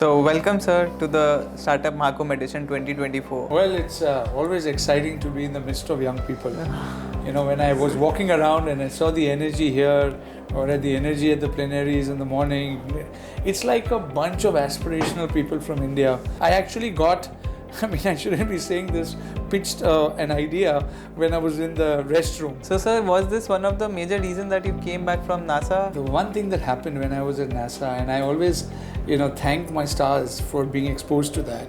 So, welcome, sir, to the Startup Mahakumbh edition 2024. Well, it's always exciting to be in the midst of young people. You know, when I was walking around and I saw the energy here, or at the energy at the plenaries in the morning, it's like a bunch of aspirational people from India. I actually got, I shouldn't be saying this, pitched an idea when I was in the restroom. So, sir, was this one of the major reasons that you came back from NASA? The one thing that happened when I was at NASA, and I always, thank my stars for being exposed to that,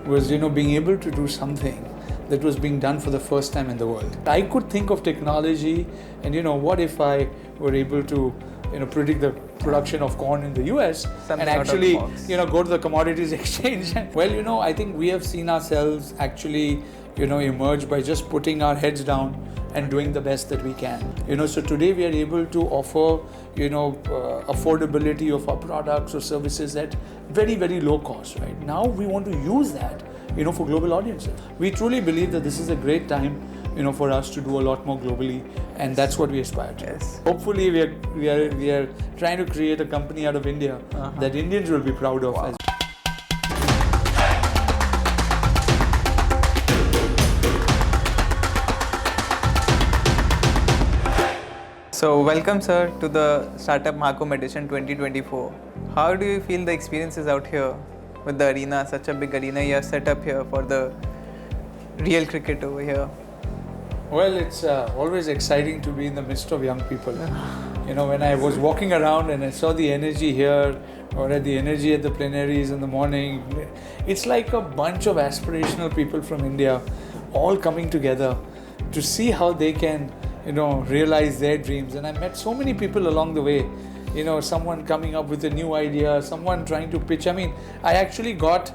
was, being able to do something that was being done for the first time in the world. I could think of technology and, what if I were able to, predict the production of corn in the US Something and actually, go to the commodities exchange. Well, I think we have seen ourselves actually, emerge by just putting our heads down and doing the best that we can. So today we are able to offer, affordability of our products or services at very, very low cost, right? Now we want to use that, for global audiences. We truly believe that this is a great time, for us to do a lot more globally, and that's what we aspire to. Yes. Hopefully we are trying to create a company out of India that Indians will be proud of. Wow. So, welcome, sir, to the Startup Mahakumbh edition 2024. How do you feel the experiences out here with the arena, such a big arena you have set up here for the real cricket over here? Well, it's always exciting to be in the midst of young people. When I was walking around and I saw the energy here, or at the energy at the plenaries in the morning, it's like a bunch of aspirational people from India all coming together to see how they can, realize their dreams. And I met so many people along the way. Someone coming up with a new idea, someone trying to pitch. I actually got,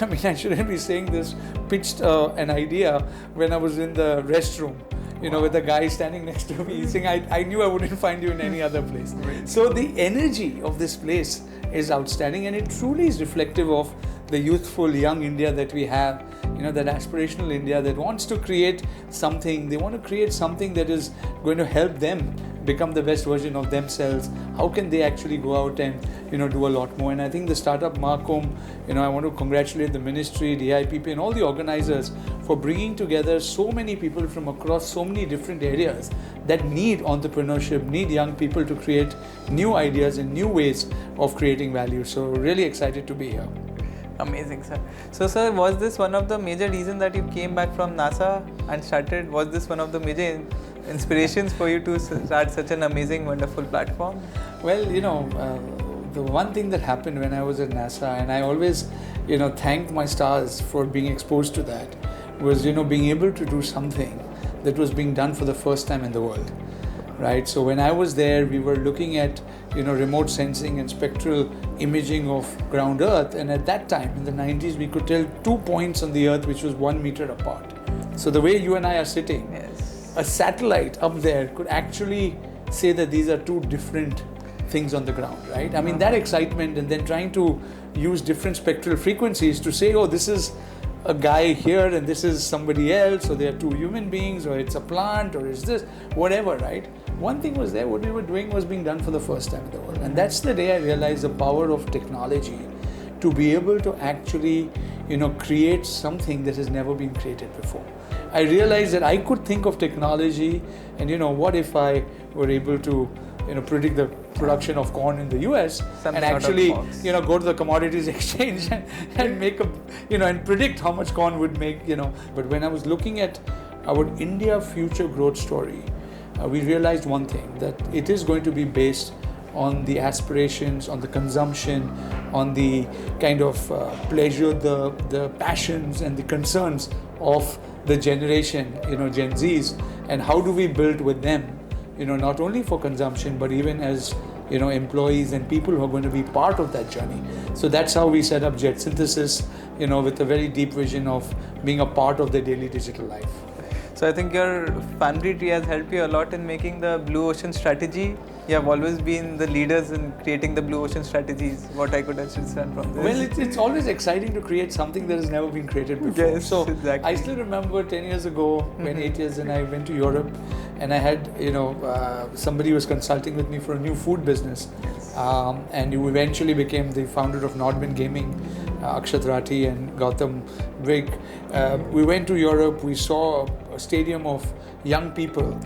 I shouldn't be saying this, pitched an idea when I was in the restroom, with the guy standing next to me saying, I knew I wouldn't find you in any other place. So the energy of this place is outstanding, and it truly is reflective of the youthful young India that we have, that aspirational India that wants to create something. They want to create something that is going to help them become the best version of themselves. How can they actually go out and do a lot more? And I think the Startup Mahakumbh, I want to congratulate the ministry, the IPP and all the organizers for bringing together so many people from across so many different areas that need entrepreneurship, need young people to create new ideas and new ways of creating value. So really excited to be here. Amazing, sir. So, sir, was this one of the major reasons that you came back from NASA and started? Was this one of the major inspirations for you to start such an amazing, wonderful platform? Well, the one thing that happened when I was at NASA, and I always, thank my stars for being exposed to that, was, being able to do something that was being done for the first time in the world. Right. So when I was there, we were looking at, remote sensing and spectral imaging of ground Earth. And at that time, in the 90s, we could tell 2 points on the Earth, which was 1 meter apart. So the way you and I are sitting, Yes. a satellite up there could actually say that these are two different things on the ground, right? That excitement, and then trying to use different spectral frequencies to say, oh, this is a guy here and this is somebody else, or there are two human beings, or it's a plant, or it's this, whatever, right? One thing was there, what we were doing was being done for the first time in the world. And that's the day I realized the power of technology to be able to actually, create something that has never been created before. I realized that I could think of technology and, what if I were able to, predict the production of corn in the US Something and actually, go to the commodities exchange and make and predict how much corn would make, But when I was looking at our India future growth story, we realized one thing, that it is going to be based on the aspirations, on the consumption, on the kind of pleasure, the passions and the concerns of the generation, Gen Zs, and how do we build with them, not only for consumption, but even as, employees and people who are going to be part of that journey. So that's how we set up Jet Synthesis, with a very deep vision of being a part of their daily digital life. So I think your family tree has helped you a lot in making the Blue Ocean strategy. You have always been the leaders in creating the Blue Ocean strategies, what I could understand from this. Well, it's always exciting to create something that has never been created before. Yes, so exactly. I still remember 10 years ago, when 8 years, and I went to Europe, and I had, somebody was consulting with me for a new food business. Yes. and you eventually became the founder of Nodman Gaming, Akshat Rathi and Gautam Vig. We went to Europe. We saw a stadium of young people,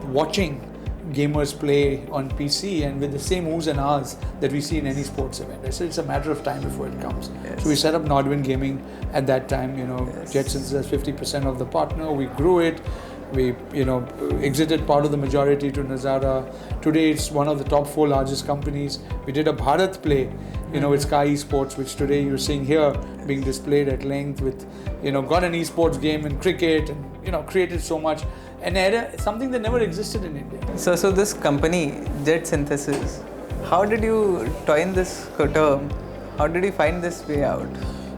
watching gamers play on PC and with the same oohs and ahs that we see in any sports event. I said it's a matter of time before it comes. Yes. So we set up Nodwin Gaming at that time. Jet Synthesys as 50% of the partner. We grew it. We exited part of the majority to Nazara. Today it's one of the top 4 largest companies. We did a Bharat play, with Sky Esports, which today you're seeing here being displayed at length with, got an esports game in cricket and, created so much. And something that never existed in India. So this company, Jet Synthesys, how did you coin this term? How did you find this way out?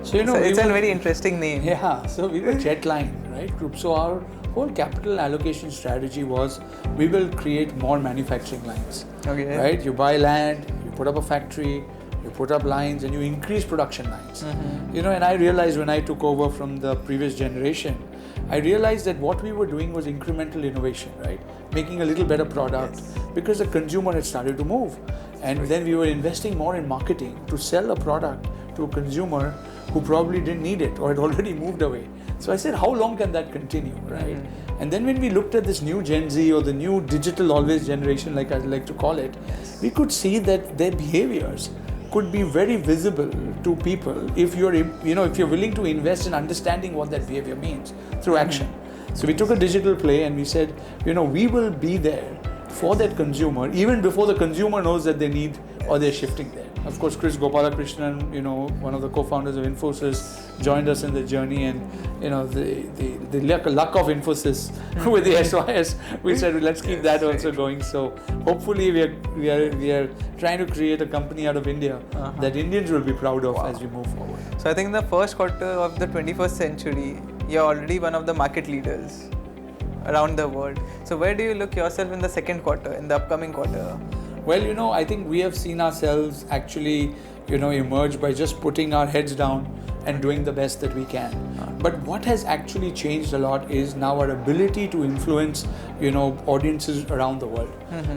So, it's a very interesting name. Yeah, so we were Jetline, right, group. So our whole capital allocation strategy was we will create more manufacturing lines. Okay. Right? You buy land, you put up a factory, you put up lines and you increase production lines. And I realized when I took over from the previous generation, I realized that what we were doing was incremental innovation, right? Making a little better product because the consumer had started to move. And then we were investing more in marketing to sell a product to a consumer who probably didn't need it or had already moved away. So I said, how long can that continue, right? And then when we looked at this new Gen Z or the new digital always generation, like I like to call it, we could see that their behaviors could be very visible to people if you're willing to invest in understanding what that behavior means through action. So we took a digital play and we said, we will be there for that consumer even before the consumer knows that they need or they're shifting there. Of course, Chris Gopalakrishnan, one of the co-founders of Infosys, joined us in the journey, and the luck of Infosys with the SYS, we said let's keep that also going. So hopefully we are trying to create a company out of India that Indians will be proud of as we move forward. So I think in the first quarter of the 21st century, you're already one of the market leaders around the world. So where do you look yourself in the second quarter, in the upcoming quarter? Well, I think we have seen ourselves actually, emerge by just putting our heads down and doing the best that we can. But what has actually changed a lot is now our ability to influence, audiences around the world,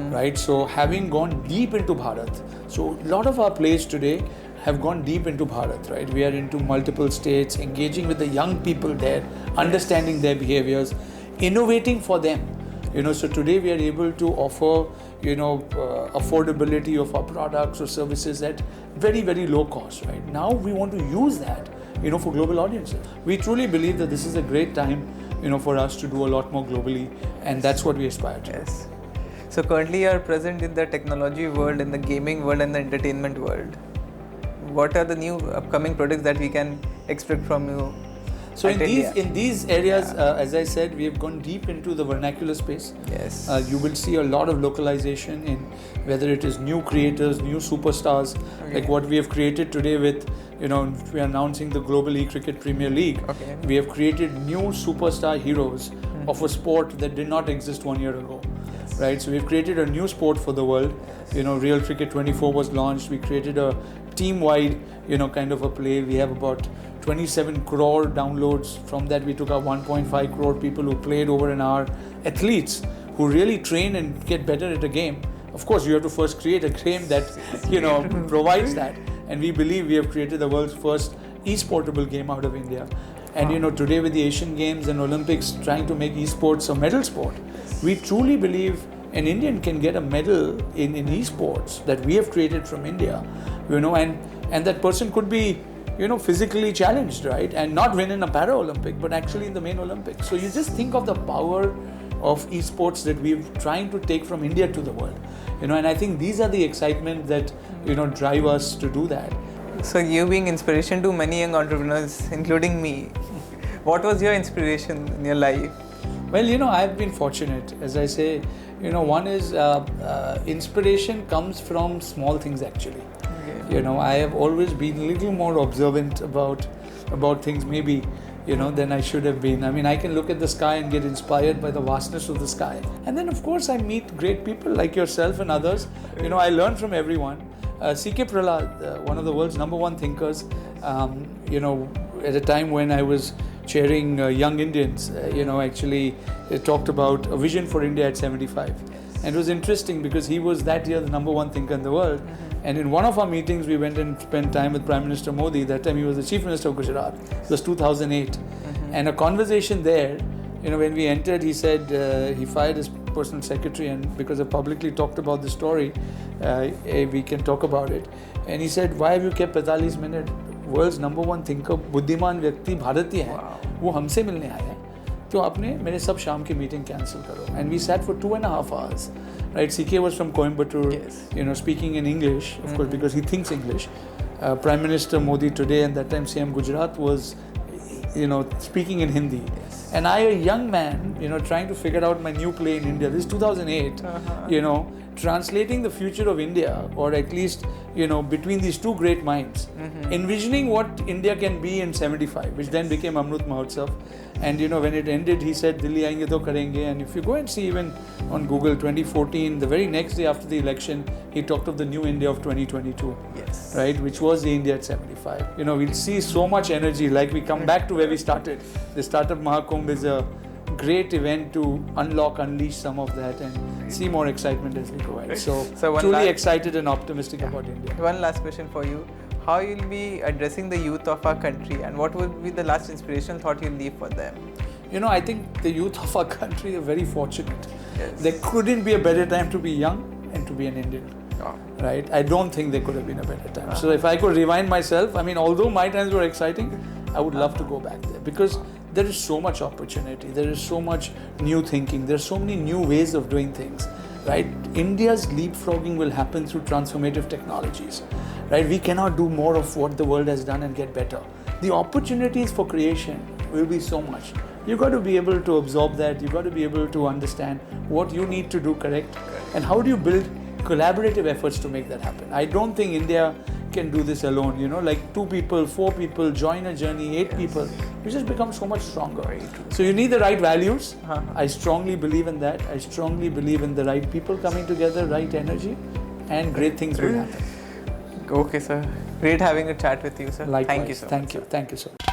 right? So having gone deep into Bharat, so a lot of our plays today have gone deep into Bharat, right? We are into multiple states, engaging with the young people there, understanding their behaviors, innovating for them. So today we are able to offer, affordability of our products or services at very, very low cost, right? Now we want to use that, for global audiences. We truly believe that this is a great time, for us to do a lot more globally, and that's what we aspire to. Yes. So currently you are present in the technology world, in the gaming world and the entertainment world. What are the new upcoming products that we can expect from you? So in these areas, as I said, we have gone deep into the vernacular space. Yes. You will see a lot of localization in whether it is new creators, new superstars, like what we have created today with, we are announcing the Global E-Cricket Premier League. Okay. We have created new superstar heroes of a sport that did not exist 1 year ago. Yes. Right? So we've created a new sport for the world. Real Cricket 24 was launched. We created a team-wide, kind of a play. We have about 27 crore downloads. From that, we took out 1.5 crore people who played over an hour. Athletes who really train and get better at a game. Of course, you have to first create a game that, provides that. And we believe we have created the world's first e-sportable game out of India. And today with the Asian Games and Olympics trying to make esports a medal sport, we truly believe an Indian can get a medal in esports that we have created from India, and that person could be, physically challenged, right? And not win in a Para-Olympic, but actually in the main Olympics. So you just think of the power of esports that we're trying to take from India to the world, and I think these are the excitement that, drive us to do that. So you being inspiration to many young entrepreneurs, including me, what was your inspiration in your life? Well, I've been fortunate. As I say, one is inspiration comes from small things actually. Okay. I have always been a little more observant about things maybe, than I should have been. I mean, I can look at the sky and get inspired by the vastness of the sky. And then, of course, I meet great people like yourself and others. I learn from everyone. C.K. Prahlad, one of the world's #1 thinkers, at a time when I was chairing Young Indians, actually talked about a vision for India at 75. And it was interesting because he was that year the number one thinker in the world. And in one of our meetings, we went and spent time with Prime Minister Modi. That time he was the Chief Minister of Gujarat. It was 2008. And a conversation there, when we entered, he said he fired his personal secretary, and because I publicly talked about the story, we can talk about it. And he said, why have you kept 45 minutes? World's number one thinker, बुद्धिमान व्यक्ति भारतीय है, वो हमसे मिलने आए हैं, तो आपने मेरे सब शाम की मीटिंग कैंसिल करो. And we sat for 2.5 hours. Right, CK was from Coimbatore, speaking in English, of course, because he thinks English. Prime Minister Modi today, and that time CM Gujarat, was, speaking in Hindi. And I, a young man, trying to figure out my new play in India. This is 2008, translating the future of India, or at least, between these two great minds, envisioning what India can be in 75, which then became Amrut Mahotsav. And when it ended, he said, Delhi aayenge to karenge. And if you go and see even on Google 2014, the very next day after the election, he talked of the new India of 2022. Yes. Right, which was the India at 75. We'll see so much energy, like we come back to where we started. The Startup Mahakumbh is a great event to unleash some of that and see more excitement as we go ahead. So truly excited and optimistic about India. One last question for you. How you'll be addressing the youth of our country, and what would be the last inspirational thought you'll leave for them? I think the youth of our country are very fortunate. Yes. There couldn't be a better time to be young and to be an Indian. Right? I don't think there could have been a better time. So if I could rewind myself, although my times were exciting, I would love to go back there, because there is so much opportunity, there is so much new thinking, there are so many new ways of doing things. Right? India's leapfrogging will happen through transformative technologies. Right? We cannot do more of what the world has done and get better. The opportunities for creation will be so much. You've got to be able to absorb that. You've got to be able to understand what you need to do correct, and how do you build collaborative efforts to make that happen. I don't think India can do this alone. Like 2 people, 4 people join a journey, 8 people, we just become so much stronger. So you need the right values. I strongly believe in that. I strongly believe in the right people coming together, right energy, and great things will happen. Okay, sir. Great having a chat with you, sir. Likewise. Thank you so much. Thank you so much.